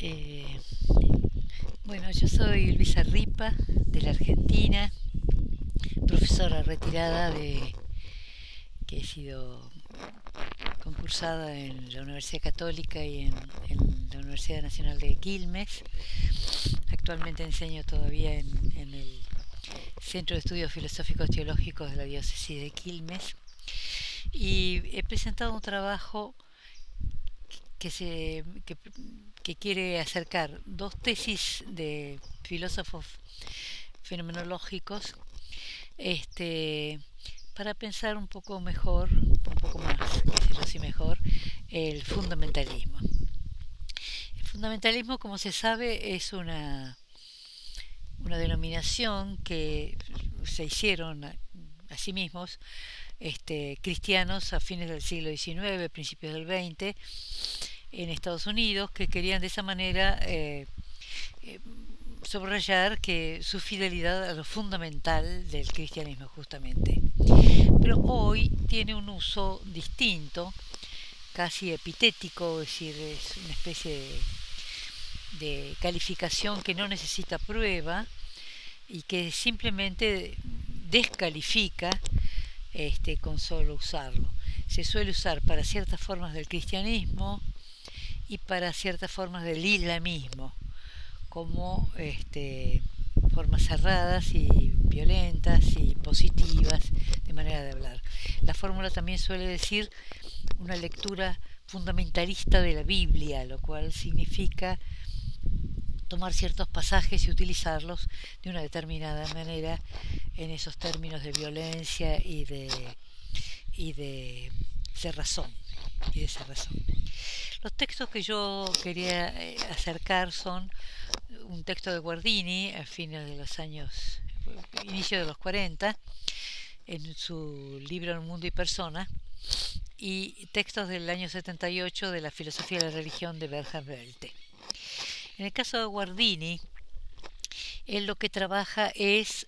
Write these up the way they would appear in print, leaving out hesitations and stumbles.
Eh, bueno, yo soy Luisa Ripa, de la Argentina, profesora retirada que he sido concursada en la Universidad Católica y en la Universidad Nacional de Quilmes. Actualmente enseño todavía en el Centro de Estudios Filosóficos Teológicos de la Diócesis de Quilmes y he presentado un trabajo que, se, que, que quiere acercar dos tesis de filósofos fenomenológicos, este, para pensar un poco mejor, un poco más, qué sé yo si mejor, el fundamentalismo. El fundamentalismo, como se sabe, es una denominación que se hicieron a sí mismos cristianos a fines del siglo XIX, principios del XX, en Estados Unidos, que querían de esa manera eh, subrayar que su fidelidad a lo fundamental del cristianismo justamente. Pero hoy tiene un uso distinto, casi epitético, es decir, es una especie de calificación que no necesita prueba y que simplemente descalifica con solo usarlo. Se suele usar para ciertas formas del cristianismo y para ciertas formas del islamismo, como formas cerradas y violentas y positivas de manera de hablar. La fórmula también suele decir una lectura fundamentalista de la Biblia, lo cual significa tomar ciertos pasajes y utilizarlos de una determinada manera en esos términos de violencia y de cerrazón y de cerrazón. Los textos que yo quería acercar son un texto de Guardini a fines de los años, inicio de los 40, en su libro El mundo y persona, y textos del año 78 de la filosofía de la religión de Bernhard Welte. En el caso de Guardini, él lo que trabaja es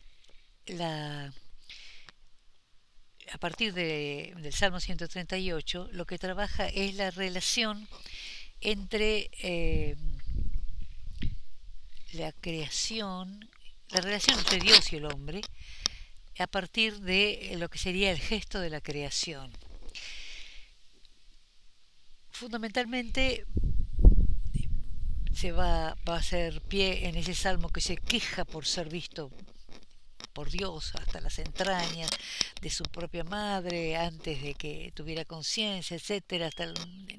a partir del Salmo 138, lo que trabaja es la relación entre la creación, la relación entre Dios y el hombre, a partir de lo que sería el gesto de la creación. Fundamentalmente va a hacer pie en ese salmo que se queja por ser visto por Dios hasta las entrañas de su propia madre antes de que tuviera conciencia, etcétera,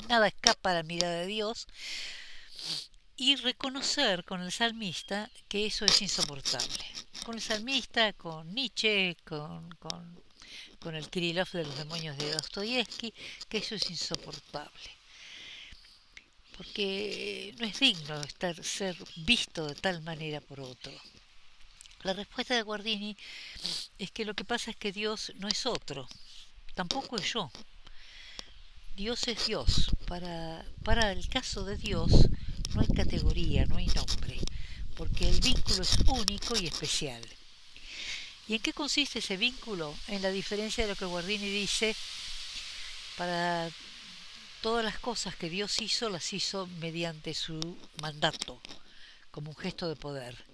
nada escapa a la mirada de Dios, y reconocer con el salmista que eso es insoportable. Con el salmista, con Nietzsche, con el Kirillov de los demonios de Dostoyevsky, que eso es insoportable. Porque no es digno ser visto de tal manera por otro. La respuesta de Guardini es que lo que pasa es que Dios no es otro, tampoco es yo. Dios es Dios. Para el caso de Dios no hay categoría, no hay nombre, porque el vínculo es único y especial. ¿Y en qué consiste ese vínculo? En la diferencia de lo que Guardini dice: para todas las cosas que Dios hizo, las hizo mediante su mandato, como un gesto de poder.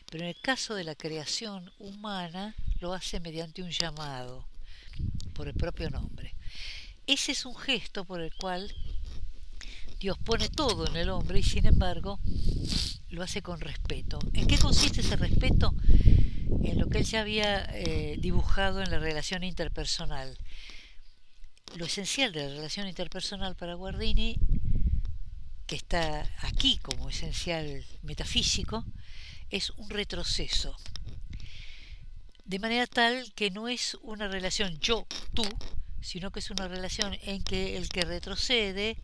Pero en el caso de la creación humana, lo hace mediante un llamado, por el propio nombre. Ese es un gesto por el cual Dios pone todo en el hombre y sin embargo lo hace con respeto. ¿En qué consiste ese respeto? En lo que él ya había dibujado en la relación interpersonal. Lo esencial de la relación interpersonal para Guardini, que está aquí como esencial metafísico, es un retroceso. De manera tal que no es una relación yo-tú, sino que es una relación en que el que retrocede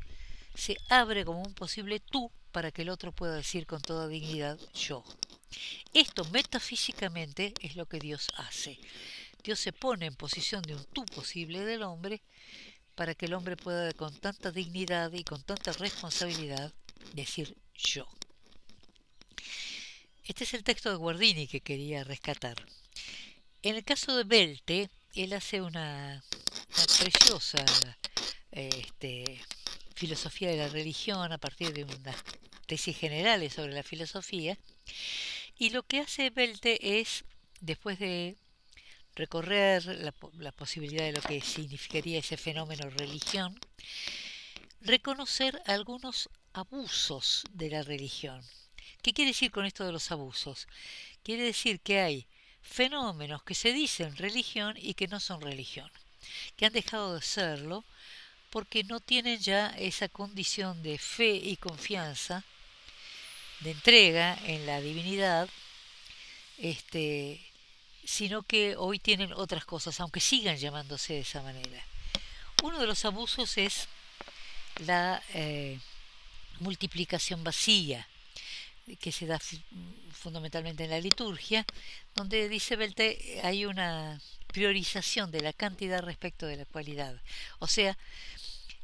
se abre como un posible tú para que el otro pueda decir con toda dignidad yo. Esto metafísicamente es lo que Dios hace. Dios se pone en posición de un tú posible del hombre para que el hombre pueda con tanta dignidad y con tanta responsabilidad decir yo. Este es el texto de Guardini que quería rescatar. En el caso de Welte, él hace una preciosa filosofía de la religión a partir de unas tesis generales sobre la filosofía, y lo que hace Belte es, después de recorrer la posibilidad de lo que significaría ese fenómeno religión, reconocer algunos abusos de la religión. ¿Qué quiere decir con esto de los abusos? Quiere decir que hay fenómenos que se dicen religión y que no son religión, que han dejado de serlo porque no tienen ya esa condición de fe y confianza, de entrega en la divinidad, sino que hoy tienen otras cosas, aunque sigan llamándose de esa manera. Uno de los abusos es la multiplicación vacía, que se da fundamentalmente en la liturgia, donde dice Belte hay una priorización de la cantidad respecto de la cualidad. O sea,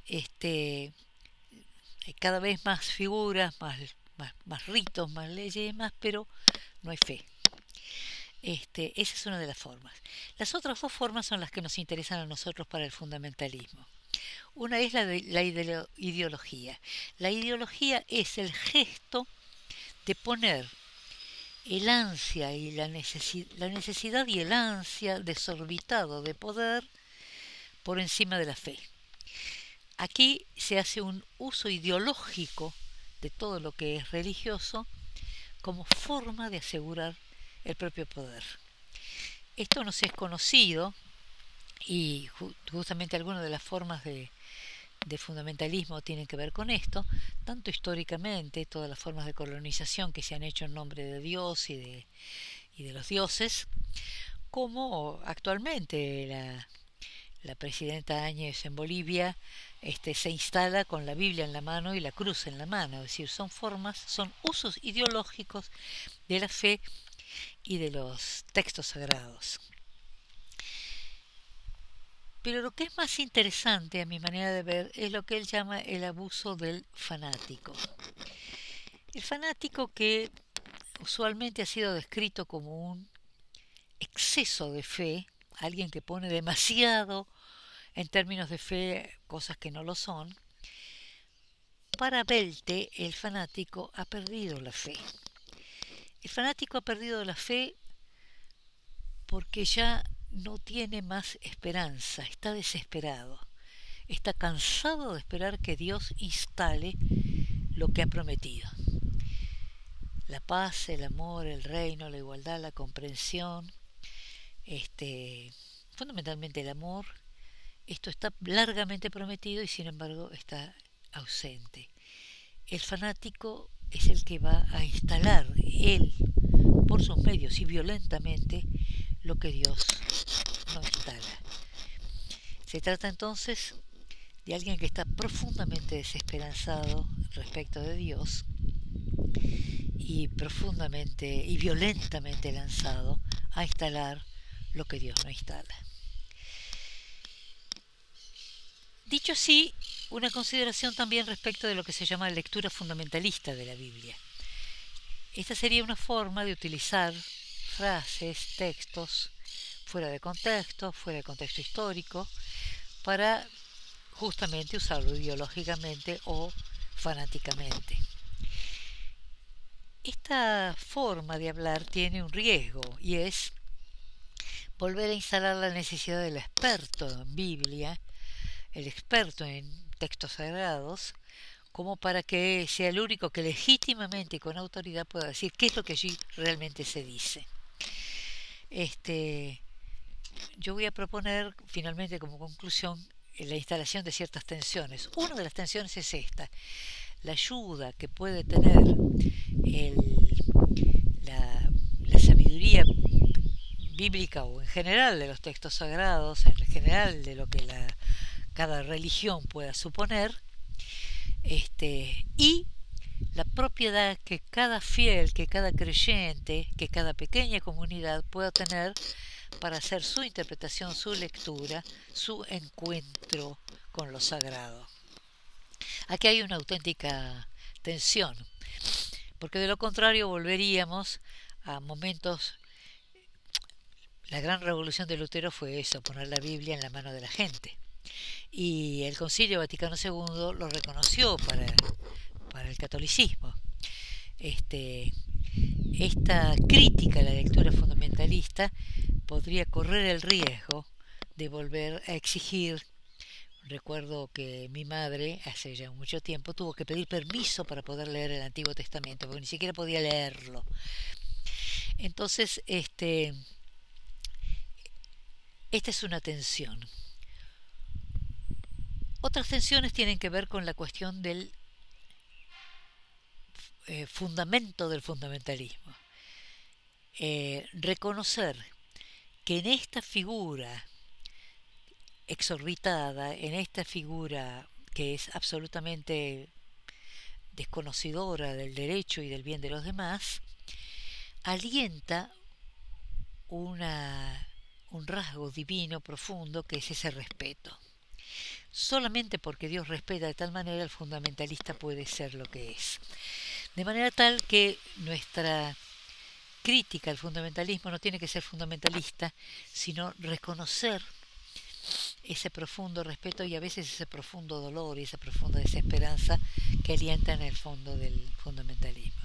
hay cada vez más figuras, más ritos, más leyes y demás, pero no hay fe. Esa es una de las formas. Las otras dos formas son las que nos interesan a nosotros para el fundamentalismo. Una es la ideología. La ideología es el gesto de poner el ansia y la necesidad y el ansia desorbitado de poder por encima de la fe. Aquí se hace un uso ideológico de todo lo que es religioso como forma de asegurar el propio poder. Esto nos es conocido y justamente algunas de las formas de fundamentalismo tienen que ver con esto, tanto históricamente, todas las formas de colonización que se han hecho en nombre de Dios y de los dioses, como actualmente la presidenta Áñez en Bolivia se instala con la Biblia en la mano y la cruz en la mano, es decir, son usos ideológicos de la fe y de los textos sagrados. Pero lo que es más interesante, a mi manera de ver, es lo que él llama el abuso del fanático. El fanático, que usualmente ha sido descrito como un exceso de fe, alguien que pone demasiado en términos de fe cosas que no lo son. Para Belte, el fanático ha perdido la fe. El fanático ha perdido la fe porque ya no tiene más esperanza, está desesperado, está cansado de esperar que Dios instale lo que ha prometido. La paz, el amor, el reino, la igualdad, la comprensión, fundamentalmente el amor, esto está largamente prometido y sin embargo está ausente. El fanático es el que va a instalar él, por sus medios y violentamente, lo que Dios no instala. Se trata entonces de alguien que está profundamente desesperanzado respecto de Dios y profundamente y violentamente lanzado a instalar lo que Dios no instala. Dicho así, una consideración también respecto de lo que se llama lectura fundamentalista de la Biblia. Esta sería una forma de utilizar frases, textos fuera de contexto histórico, para justamente usarlo ideológicamente o fanáticamente. Esta forma de hablar tiene un riesgo, y es volver a instalar la necesidad del experto en Biblia, el experto en textos sagrados, como para que sea el único que legítimamente y con autoridad pueda decir qué es lo que allí realmente se dice. Yo voy a proponer finalmente como conclusión la instalación de ciertas tensiones. Una de las tensiones es esta: la ayuda que puede tener la sabiduría bíblica o en general de los textos sagrados, en general de lo que cada religión pueda suponer, y la propiedad que cada fiel, que cada creyente, que cada pequeña comunidad pueda tener para hacer su interpretación, su lectura, su encuentro con lo sagrado. Aquí hay una auténtica tensión, porque de lo contrario volveríamos a momentos. La gran revolución de Lutero fue eso, poner la Biblia en la mano de la gente. Y el Concilio Vaticano II lo reconoció para el catolicismo. esta crítica a la lectura fundamentalista podría correr el riesgo de volver a exigir. Recuerdo que mi madre, hace ya mucho tiempo, tuvo que pedir permiso para poder leer el Antiguo Testamento, porque ni siquiera podía leerlo. Entonces, esta es una tensión. Otras tensiones tienen que ver con la cuestión del fundamento del fundamentalismo. Reconocer que en esta figura exorbitada, en esta figura que es absolutamente desconocidora del derecho y del bien de los demás, alienta una, un rasgo divino profundo que es ese respeto. Solamente porque Dios respeta de tal manera, el fundamentalista puede ser lo que es. De manera tal que nuestra crítica al fundamentalismo no tiene que ser fundamentalista, sino reconocer ese profundo respeto y a veces ese profundo dolor y esa profunda desesperanza que alienta en el fondo del fundamentalismo.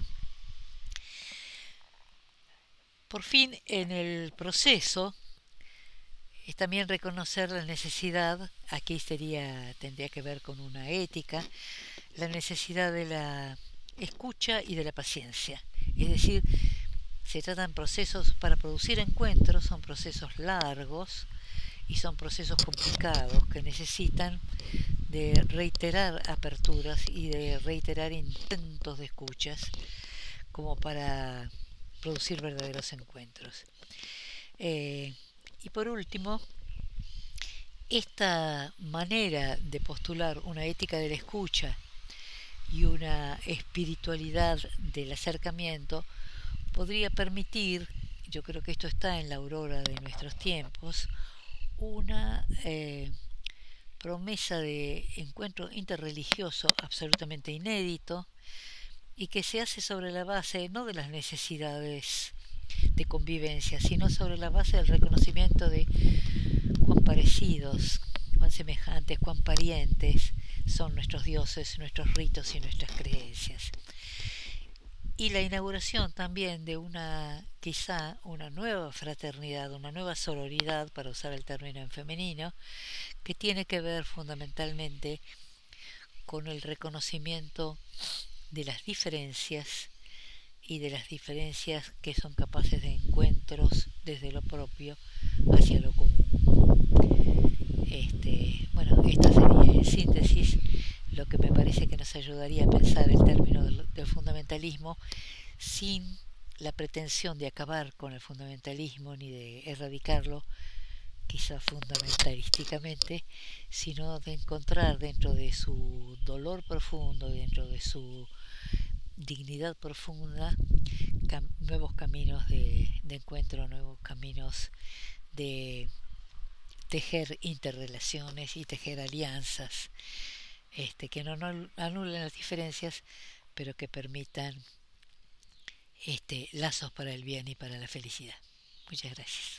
Por fin, en el proceso es también reconocer la necesidad, aquí tendría que ver con una ética, la necesidad de la escucha y de la paciencia. Es decir, se tratan procesos para producir encuentros, son procesos largos y son procesos complicados que necesitan de reiterar aperturas y de reiterar intentos de escuchas como para producir verdaderos encuentros. Y por último, esta manera de postular una ética de la escucha y una espiritualidad del acercamiento podría permitir, yo creo que esto está en la aurora de nuestros tiempos, una promesa de encuentro interreligioso absolutamente inédito y que se hace sobre la base no de las necesidades de convivencia, sino sobre la base del reconocimiento de cuán parecidos, cuán semejantes, cuán parientes son nuestros dioses, nuestros ritos y nuestras creencias. Y la inauguración también de quizá una nueva fraternidad, una nueva sororidad, para usar el término en femenino, que tiene que ver fundamentalmente con el reconocimiento de las diferencias y de las diferencias que son capaces de encuentros desde lo propio hacia lo común. Esta sería en síntesis lo que me parece que nos ayudaría a pensar el término del fundamentalismo sin la pretensión de acabar con el fundamentalismo ni de erradicarlo, quizá fundamentalísticamente, sino de encontrar dentro de su dolor profundo, dentro de su dignidad profunda, nuevos caminos de encuentro, nuevos caminos de tejer interrelaciones y tejer alianzas que no anulen las diferencias, pero que permitan lazos para el bien y para la felicidad. Muchas gracias.